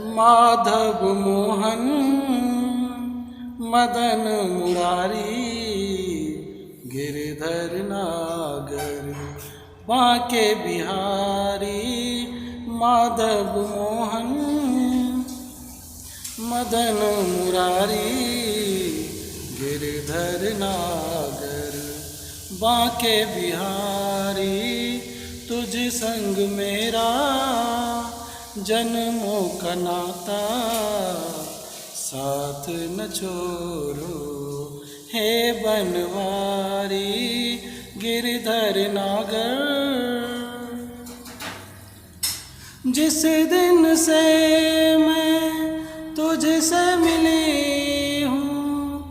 माधव मोहन मदन मुरारी गिरधर नागर बांके बिहारी। माधव मोहन मदन मुरारी गिरधर नागर बांके बिहारी। तुझ संग मेरा जन्मों का नाता साथ न छोड़ो हे बनवारी गिरधर नागर। जिस दिन से मैं तुझसे मिली हूँ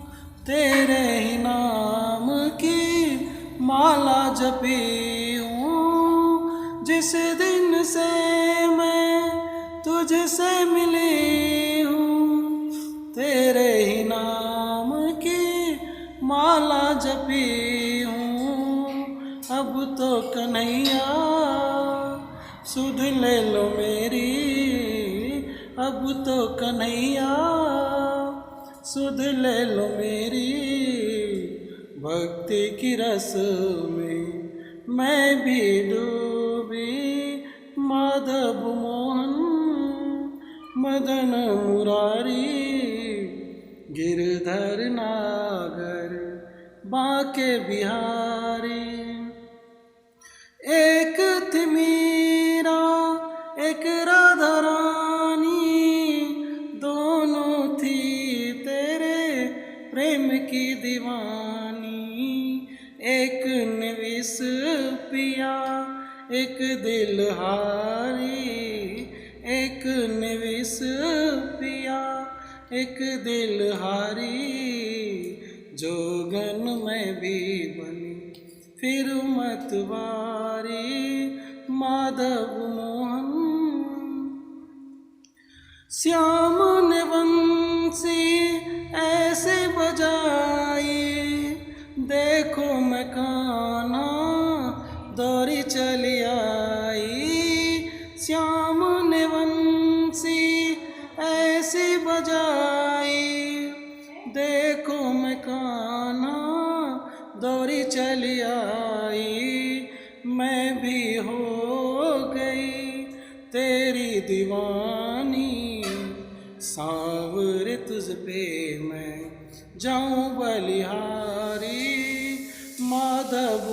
तेरे ही नाम की माला जपी हूँ। जिस दिन से मैं तुझसे मिली हूँ तेरे ही नाम की माला जपी हूँ। अब तो कन्हैया सुध ले लो मेरी, अब तो कन्हैया सुध ले लो मेरी। भक्ति की रस में मैं भी डूबी। माधव मोहन मदन मुरारी गिरधर नागर बांके बिहारी। एक थी मीरा एक राधा रानी, दोनों थी तेरे प्रेम की दीवानी। एक ने विष पिया एक दिल हारी, एक ने विष पिया एक दिल हारी। जोगन में भी बनी फिर मतवारी। माधव मोहन श्याम ने बंसी ऐसे बजाई, देखो मैं कान्हा दौड़ी चली आई। श्याम ने बंसी ऐसी बजाई, देखो मैं कान्हा दौड़ी चली आई। मैं भी हो गई तेरी दीवानी, सांवरे तुझ पे मैं जाऊं बलिहारी। माधव